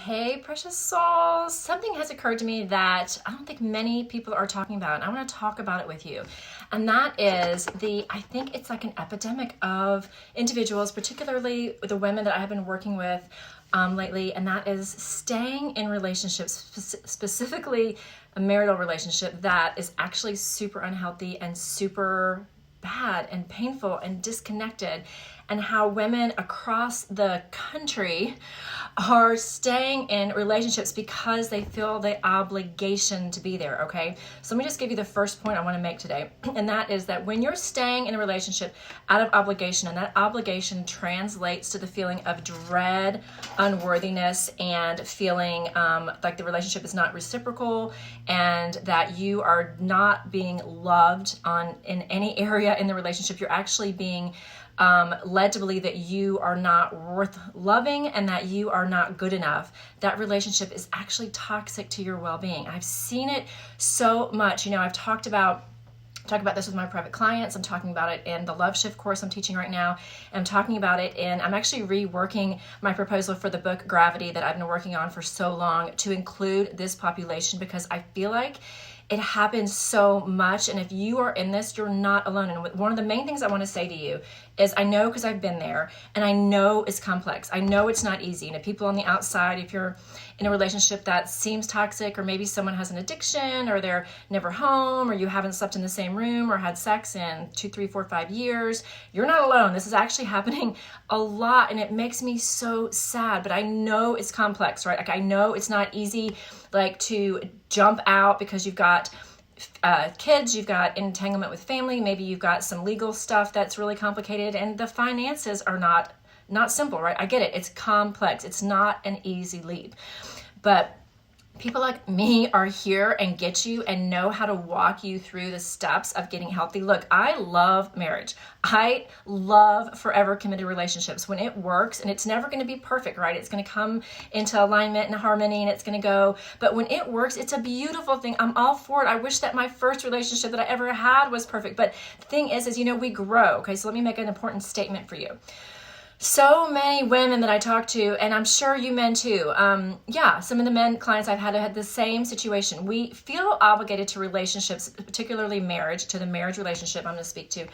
Hey, precious souls. Something has occurred to me that I don't think many people are talking about, and I want to talk about it with you. And that is I think it's like an epidemic of individuals, particularly the women that I have been working with lately, and that is staying in relationships, specifically a marital relationship that is actually super unhealthy and super bad and painful and disconnected, and how women across the country are staying in relationships because they feel the obligation to be there, okay? So let me just give you the first point I want to make today, and that is that when you're staying in a relationship out of obligation, and that obligation translates to the feeling of dread, unworthiness, and feeling like the relationship is not reciprocal, and that you are not being loved in any area in the relationship, you're actually being led to believe that you are not worth loving and that you are not good enough. That relationship is actually toxic to your well-being. I've seen it so much. I've talked about this with my private clients. I'm talking about it in the Love Shift course I'm teaching right now. I'm talking about it I'm actually reworking my proposal for the book Gravity that I've been working on for so long to include this population, because I feel like it happens so much. And if you are in this, you're not alone. And one of the main things I want to say to you is, I know, because I've been there, and I know it's complex. I know it's not easy. And if people on the outside, if you're in a relationship that seems toxic, or maybe someone has an addiction, or they're never home, or you haven't slept in the same room or had sex in 2, 3, 4, 5 years, you're not alone. This is actually happening a lot, and it makes me so sad. But I know it's complex, right? Like, I know it's not easy, like, to jump out because you've got kids, you've got entanglement with family, maybe you've got some legal stuff that's really complicated, and the finances are not simple, right? I get it. It's complex. It's not an easy leap. But people like me are here and get you and know how to walk you through the steps of getting healthy. Look, I love marriage. I love forever committed relationships when it works, and it's never going to be perfect, right? It's going to come into alignment and harmony, and it's going to go. But when it works, it's a beautiful thing. I'm all for it. I wish that my first relationship that I ever had was perfect. But the thing is we grow. Okay, so let me make an important statement for you. So many women that I talk to, and I'm sure you men too, some of the men clients I've had the same situation. We feel obligated to relationships, particularly marriage, to the marriage relationship I'm going to speak to,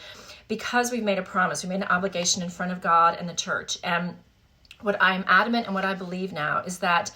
because we've made a promise. We made an obligation in front of God and the church. And what I'm adamant and what I believe now is that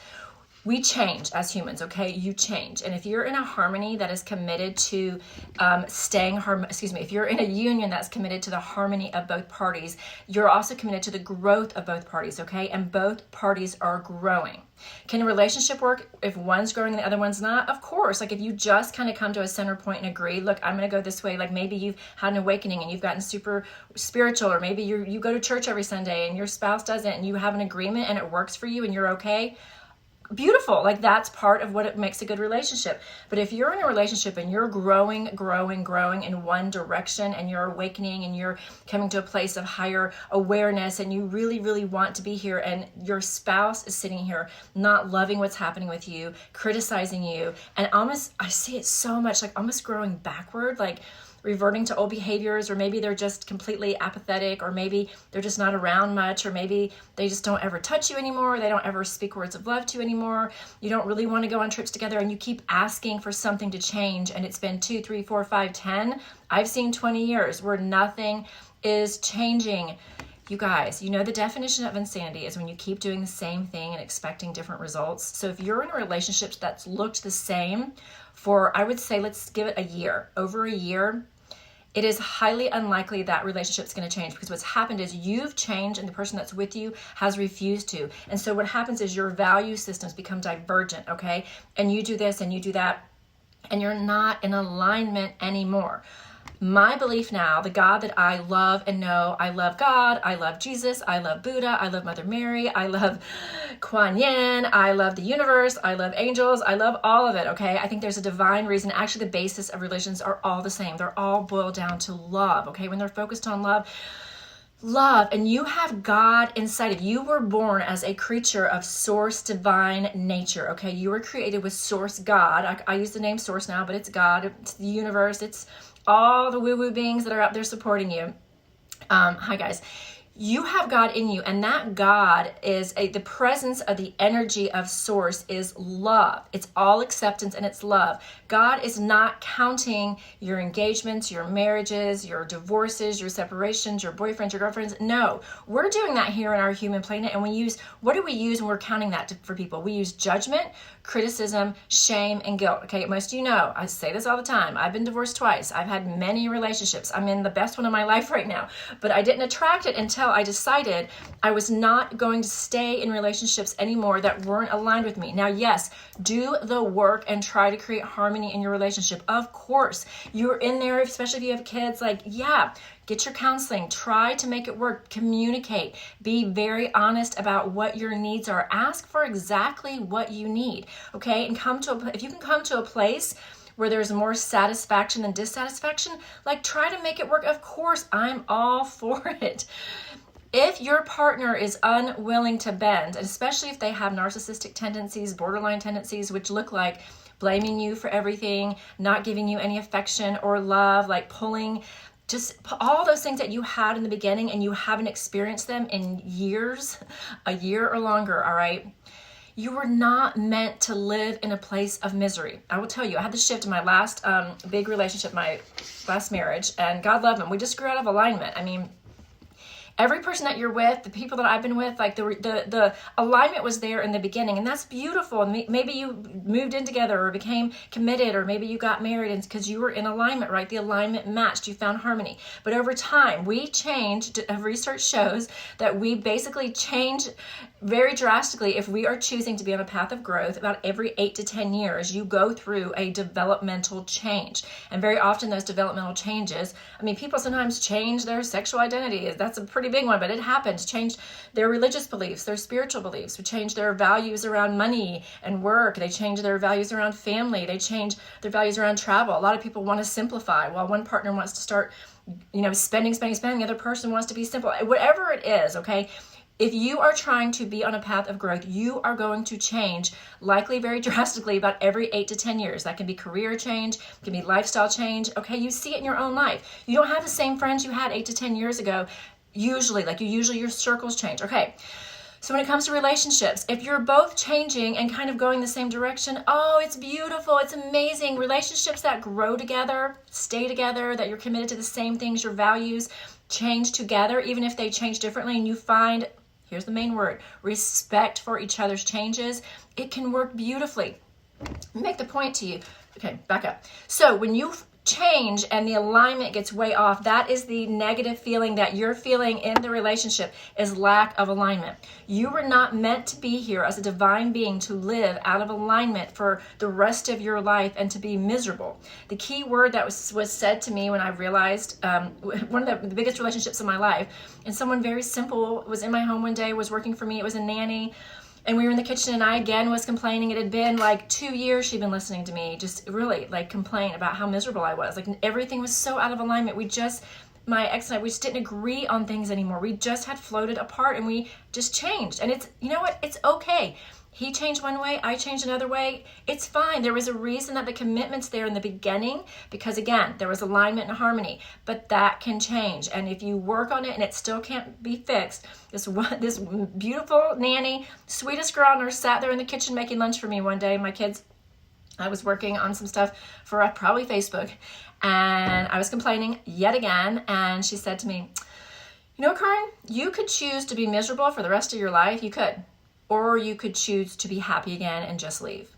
we change as humans, okay? You change. And if you're in a harmony that is committed to if you're in a union that's committed to the harmony of both parties, you're also committed to the growth of both parties, okay? And both parties are growing. Can a relationship work if one's growing and the other one's not? Of course. Like, if you just kind of come to a center point and agree, look, I'm going to go this way. Like, maybe you've had an awakening and you've gotten super spiritual, or maybe you go to church every Sunday and your spouse doesn't, and you have an agreement and it works for you and you're okay. Beautiful. Like, that's part of what it makes a good relationship. But if you're in a relationship and you're growing in one direction, and you're awakening and you're coming to a place of higher awareness, and you really, really want to be here, and your spouse is sitting here not loving what's happening with you, criticizing you, and almost, I see it so much, like almost growing backward, like reverting to old behaviors, or maybe they're just completely apathetic, or maybe they're just not around much, or maybe they just don't ever touch you anymore, they don't ever speak words of love to you anymore, you don't really want to go on trips together, and you keep asking for something to change, and it's been 2, 3, 4, 5, 10, I've seen 20 years where nothing is changing. You guys, the definition of insanity is when you keep doing the same thing and expecting different results. So if you're in a relationship that's looked the same for, I would say, let's give it a year, over a year, it is highly unlikely that relationship's going to change, because what's happened is you've changed and the person that's with you has refused to. And so what happens is your value systems become divergent, okay? And you do this and you do that, and you're not in alignment anymore. My belief now, the God that I love and know, I love God, I love Jesus, I love Buddha, I love Mother Mary, I love Kuan Yin, I love the universe, I love angels, I love all of it, okay? I think there's a divine reason. Actually, the basis of religions are all the same. They're all boiled down to love, okay? When they're focused on love, and you have God inside of you. You were born as a creature of source divine nature, okay? You were created with source God. I use the name source now, but it's God, it's the universe, it's all the woo-woo beings that are out there supporting you. Hi guys. You have God in you, and that God is the presence of the energy of source is love. It's all acceptance and it's love. God is not counting your engagements, your marriages, your divorces, your separations, your boyfriends, your girlfriends. No, we're doing that here in our human planet. And what do we use when we're counting that for people? We use judgment, criticism, shame, and guilt. Okay, most of you know, I say this all the time. I've been divorced twice. I've had many relationships. I'm in the best one of my life right now, but I didn't attract it until I decided I was not going to stay in relationships anymore that weren't aligned with me. Now, yes, do the work and try to create harmony in your relationship. Of course, you're in there, especially if you have kids, like, yeah, get your counseling, try to make it work, communicate, be very honest about what your needs are. Ask for exactly what you need, okay? And if you can come to a place where there's more satisfaction than dissatisfaction, like, try to make it work. Of course, I'm all for it. If your partner is unwilling to bend, and especially if they have narcissistic tendencies, borderline tendencies, which look like blaming you for everything, not giving you any affection or love, like pulling, just all those things that you had in the beginning and you haven't experienced them in years, a year or longer, all right? You were not meant to live in a place of misery. I will tell you, I had the shift in my last big relationship, my last marriage, and God love him. We just grew out of alignment. I mean, every person that you're with, the people that I've been with, like the alignment was there in the beginning, and that's beautiful. And maybe you moved in together or became committed, or maybe you got married and because you were in alignment, right? The alignment matched, you found harmony. But over time, we changed. Research shows that we basically change very drastically if we are choosing to be on a path of growth. About every 8 to 10 years, you go through a developmental change. And very often those developmental changes, I mean, people sometimes change their sexual identity. That's a pretty big one, but it happens. Change their religious beliefs, their spiritual beliefs, change their values around money and work. They change their values around family. They change their values around travel. A lot of people want to simplify while one partner wants to start, spending. The other person wants to be simple. Whatever it is, okay? If you are trying to be on a path of growth, you are going to change, likely very drastically, about every 8 to 10 years. That can be career change, can be lifestyle change. Okay, you see it in your own life. You don't have the same friends you had 8 to 10 years ago. Usually your circles change. Okay, so when it comes to relationships, if you're both changing and kind of going the same direction, oh, it's beautiful, it's amazing. Relationships that grow together, stay together, that you're committed to the same things, your values change together, even if they change differently, and you find, here's the main word, respect for each other's changes, it can work beautifully. Make the point to you. Okay, back up. So when you change and the alignment gets way off, that is the negative feeling that you're feeling in the relationship, is lack of alignment. You were not meant to be here as a divine being to live out of alignment for the rest of your life and to be miserable. The key word that was said to me when I realized one of the biggest relationships in my life, and someone very simple was in my home one day, was working for me. It was a nanny. And we were in the kitchen and I again was complaining. It had been like 2 years she'd been listening to me just really like complain about how miserable I was. Like everything was so out of alignment. My ex and I, we just didn't agree on things anymore. We just had floated apart and we just changed. And it's, you know what? It's okay. He changed one way, I changed another way. It's fine. There was a reason that the commitment's there in the beginning because, again, there was alignment and harmony. But that can change. And if you work on it and it still can't be fixed, this beautiful nanny, sweetest girl on earth, sat there in the kitchen making lunch for me one day. My kids, I was working on some stuff for probably Facebook. And I was complaining yet again. And she said to me, you know, Karin, you could choose to be miserable for the rest of your life. You could. Or you could choose to be happy again and just leave.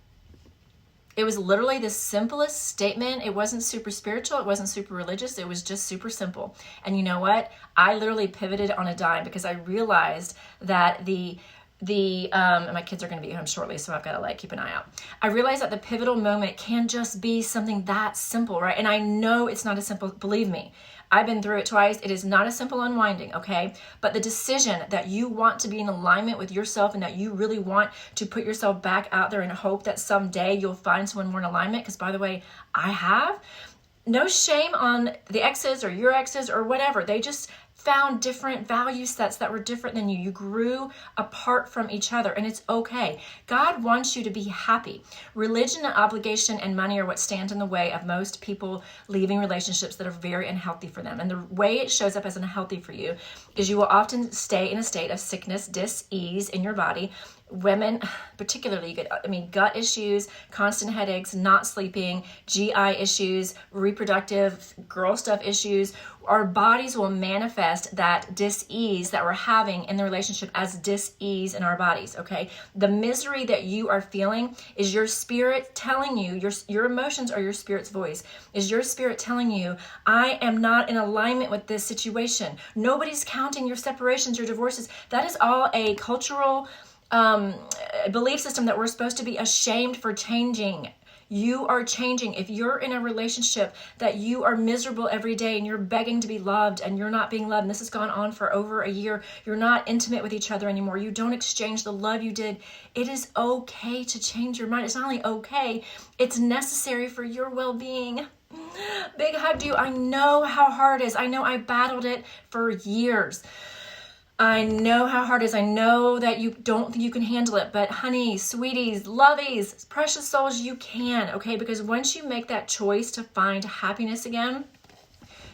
It was literally the simplest statement. It wasn't super spiritual. It wasn't super religious. It was just super simple. And you know what? I literally pivoted on a dime because I realized that my kids are going to be home shortly, so I've got to keep an eye out. I realized that the pivotal moment can just be something that simple, right? And I know it's not as simple. Believe me, I've been through it twice. It is not a simple unwinding, okay? But the decision that you want to be in alignment with yourself and that you really want to put yourself back out there and hope that someday you'll find someone more in alignment, because by the way, I have. No shame on the exes or your exes or whatever. They just found different value sets that were different than you. You grew apart from each other, and it's okay. God wants you to be happy. Religion and obligation and money are what stand in the way of most people leaving relationships that are very unhealthy for them. And the way it shows up as unhealthy for you is you will often stay in a state of sickness, dis-ease in your body. Women particularly get, gut issues, constant headaches, not sleeping, GI issues, reproductive girl stuff issues. Our bodies will manifest that dis-ease that we're having in the relationship as dis-ease in our bodies, okay? The misery that you are feeling is your spirit telling you, your emotions are your spirit's voice, is your spirit telling you, I am not in alignment with this situation. Nobody's counting your separations, your divorces. That is all a cultural belief system that we're supposed to be ashamed for changing. You are changing. If you're in a relationship that you are miserable every day and you're begging to be loved and you're not being loved, and this has gone on for over a year, you're not intimate with each other anymore, you don't exchange the love you did, it is okay to change your mind. It's not only okay, it's necessary for your well-being. Big hug to you. I know how hard it is. I know I battled it for years. I know how hard it is. I know that you don't think you can handle it, but honey, sweeties, lovies, precious souls, you can, okay? Because once you make that choice to find happiness again,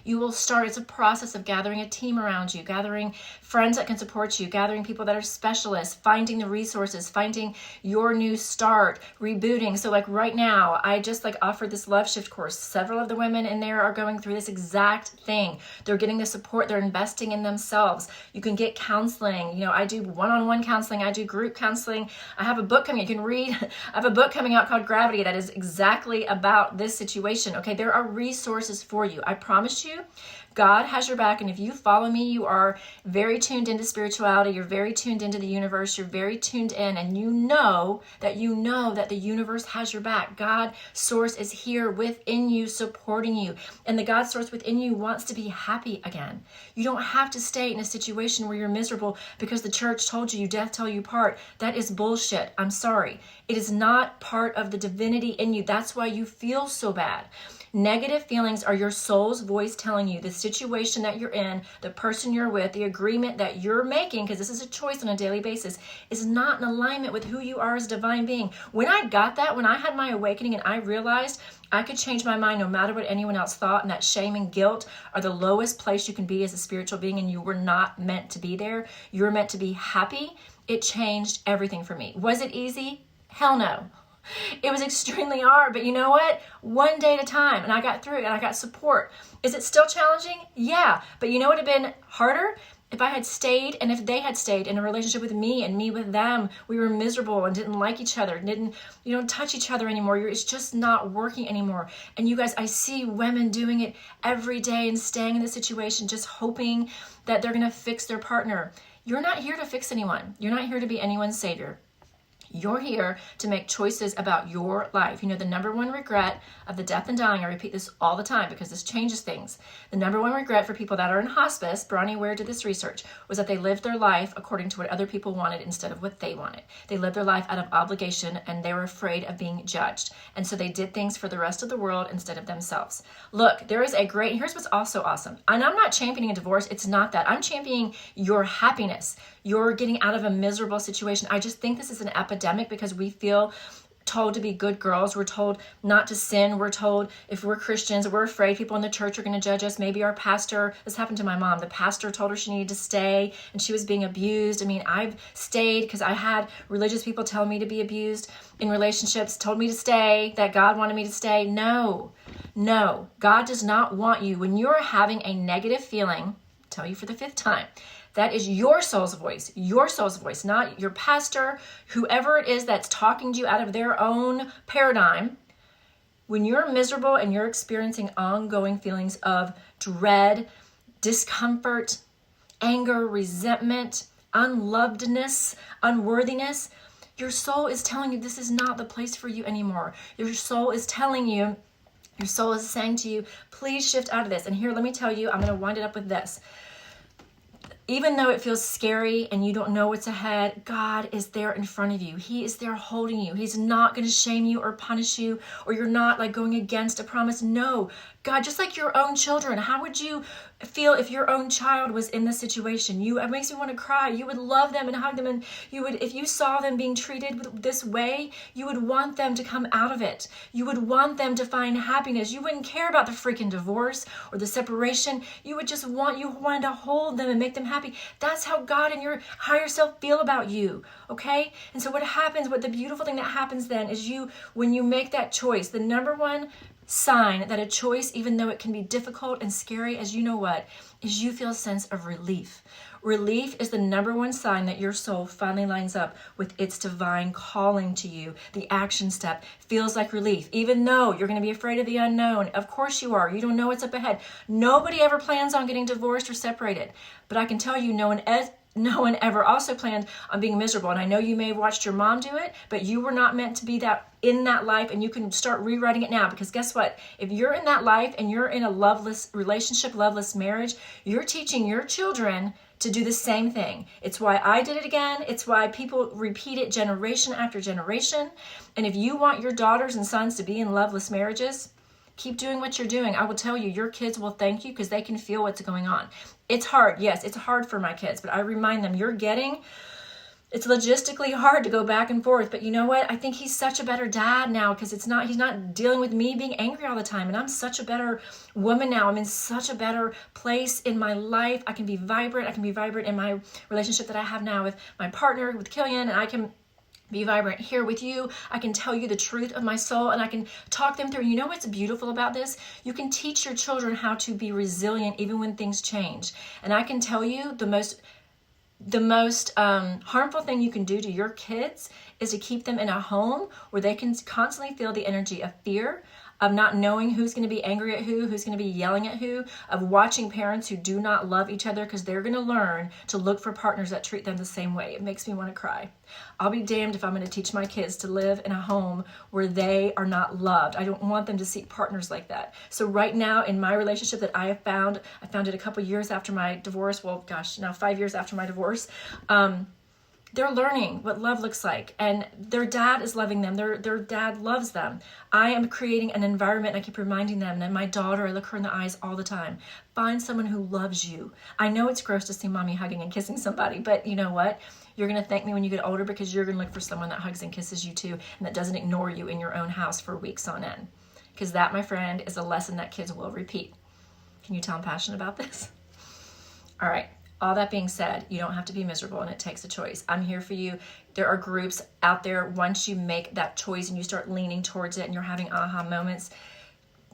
you will start, it's a process of gathering a team around you, gathering friends that can support you, gathering people that are specialists, finding the resources, finding your new start, rebooting. So like right now, I just offered this Love Shift course. Several of the women in there are going through this exact thing. They're getting the support, they're investing in themselves. You can get counseling. I do one-on-one counseling, I do group counseling. I have a book coming, you can read. I have a book coming out called Gravity that is exactly about this situation. Okay, there are resources for you. I promise you, God has your back, and if you follow me, you are very tuned into spirituality, you're very tuned into the universe, you're very tuned in, and you know that the universe has your back. God source is here within you, supporting you, and the God source within you wants to be happy again. You don't have to stay in a situation where you're miserable because the church told you death till you part. That is bullshit. I'm sorry. It is not part of the divinity in you. That's why you feel so bad. Negative feelings are your soul's voice telling you the situation that you're in, the person you're with, the agreement that you're making, because this is a choice on a daily basis, is not in alignment with who you are as a divine being. When I got that, when I had my awakening and I realized I could change my mind no matter what anyone else thought, and that shame and guilt are the lowest place you can be as a spiritual being, and you were not meant to be there. You were meant to be happy. It changed everything for me. Was it easy? Hell no. It was extremely hard, but you know what? One day at a time, and I got through it, and I got support. Is it still challenging? Yeah, but you know what would have been harder? If I had stayed, and if they had stayed in a relationship with me and me with them, we were miserable and didn't like each other, didn't touch each other anymore. It's just not working anymore. And you guys, I see women doing it every day and staying in the situation, just hoping that they're going to fix their partner. You're not here to fix anyone. You're not here to be anyone's savior. You're here to make choices about your life. The number one regret of the death and dying, I repeat this all the time because this changes things. The number one regret for people that are in hospice, Bronnie Ware did this research, was that they lived their life according to what other people wanted instead of what they wanted. They lived their life out of obligation and they were afraid of being judged. And so they did things for the rest of the world instead of themselves. Look, there is here's what's also awesome. And I'm not championing a divorce. It's not that. I'm championing your happiness. You're getting out of a miserable situation. I just think this is an epidemic because we feel told to be good girls. We're told not to sin. We're told if we're Christians, we're afraid people in the church are going to judge us. Maybe our pastor, this happened to my mom. The pastor told her she needed to stay and she was being abused. I've stayed because I had religious people tell me to be abused in relationships, told me to stay, that God wanted me to stay. No, God does not want you. When you're having a negative feeling, I'll tell you for the 5th time, that is your soul's voice, not your pastor, whoever it is that's talking to you out of their own paradigm. When you're miserable and you're experiencing ongoing feelings of dread, discomfort, anger, resentment, unlovedness, unworthiness, your soul is telling you this is not the place for you anymore. Your soul is telling you, your soul is saying to you, please shift out of this. And here, let me tell you, I'm going to wind it up with this. Even though it feels scary and you don't know what's ahead, God is there in front of you. He is there holding you. He's not going to shame you or punish you, or you're not like going against a promise. No, God, just like your own children, how would you feel if your own child was in this situation? It makes me want to cry. You would love them and hug them, and you would, if you saw them being treated this way, you would want them to come out of it. You would want them to find happiness. You wouldn't care about the freaking divorce or the separation. You would just wanted to hold them and make them happy. That's how God and your higher self feel about you, okay? And so what the beautiful thing that happens then is when you make that choice, the number one sign that a choice, even though it can be difficult and scary, as you know what, is you feel a sense of relief. Relief is the number one sign that your soul finally lines up with its divine calling to you. The action step feels like relief, even though you're going to be afraid of the unknown. Of course you are. You don't know what's up ahead. Nobody ever plans on getting divorced or separated. But I can tell you, no one ever also planned on being miserable. And I know you may have watched your mom do it, but you were not meant to be that in that life, and you can start rewriting it now, because guess what? If you're in that life and you're in a loveless relationship, loveless marriage, you're teaching your children to do the same thing. It's why I did it again. It's why people repeat it generation after generation. And if you want your daughters and sons to be in loveless marriages, keep doing what you're doing. I will tell you, your kids will thank you because they can feel what's going on. It's hard. Yes, it's hard for my kids, but I remind them, it's logistically hard to go back and forth. But you know what? I think he's such a better dad now because he's not dealing with me being angry all the time. And I'm such a better woman now. I'm in such a better place in my life. I can be vibrant. I can be vibrant in my relationship that I have now with my partner, with Killian, and I can be vibrant here with you. I can tell you the truth of my soul, and I can talk them through. You know what's beautiful about this? You can teach your children how to be resilient even when things change. And I can tell you the most harmful thing you can do to your kids is to keep them in a home where they can constantly feel the energy of fear, of not knowing who's going to be angry at who's going to be yelling at who, of watching parents who do not love each other, because they're going to learn to look for partners that treat them the same way. It makes me want to cry. I'll be damned if I'm going to teach my kids to live in a home where they are not loved. I don't want them to seek partners like that. So right now in my relationship that I found it a couple years after my divorce. Well, gosh, now 5 years after my divorce. They're learning what love looks like, and their dad is loving them. Their dad loves them. I am creating an environment, and I keep reminding them, and my daughter, I look her in the eyes all the time. Find someone who loves you. I know it's gross to see mommy hugging and kissing somebody, but you know what? You're going to thank me when you get older, because you're going to look for someone that hugs and kisses you too, and that doesn't ignore you in your own house for weeks on end. Because that, my friend, is a lesson that kids will repeat. Can you tell I'm passionate about this? All right. All that being said, you don't have to be miserable, and it takes a choice. I'm here for you. There are groups out there. Once you make that choice and you start leaning towards it and you're having aha moments,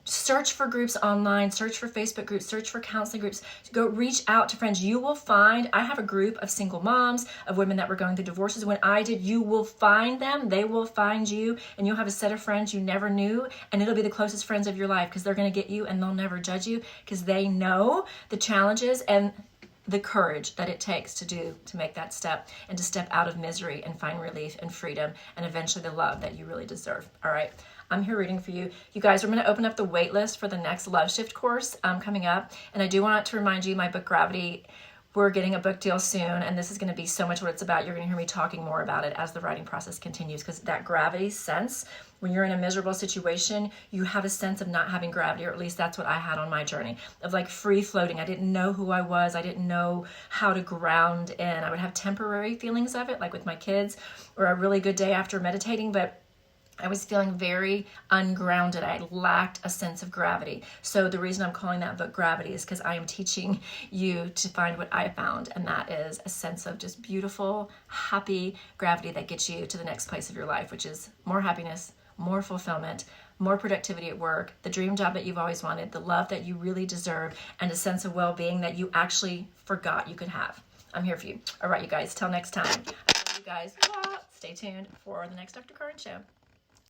search for groups online, search for Facebook groups, search for counseling groups. Go reach out to friends. You will find, I have a group of single moms, of women that were going through divorces. When I did, you will find them. They will find you, and you'll have a set of friends you never knew, and it'll be the closest friends of your life, because they're going to get you and they'll never judge you, because they know the challenges and the courage that it takes to make that step, and to step out of misery and find relief and freedom and eventually the love that you really deserve. All right. I'm here rooting for you. You guys, we're going to open up the wait list for the next Love Shift course coming up. And I do want to remind you, my book Gravity, we're getting a book deal soon, and this is going to be so much what it's about. You're going to hear me talking more about it as the writing process continues, because that gravity sense, when you're in a miserable situation, you have a sense of not having gravity, or at least that's what I had on my journey, of like free floating. I didn't know who I was. I didn't know how to ground in. I would have temporary feelings of it, like with my kids, or a really good day after meditating, but I was feeling very ungrounded. I lacked a sense of gravity. So the reason I'm calling that book Gravity is because I am teaching you to find what I found, and that is a sense of just beautiful, happy gravity that gets you to the next place of your life, which is more happiness, more fulfillment, more productivity at work, the dream job that you've always wanted, the love that you really deserve, and a sense of well-being that you actually forgot you could have. I'm here for you. All right, you guys, till next time. I love you guys. Stay tuned for the next Dr. Karin show.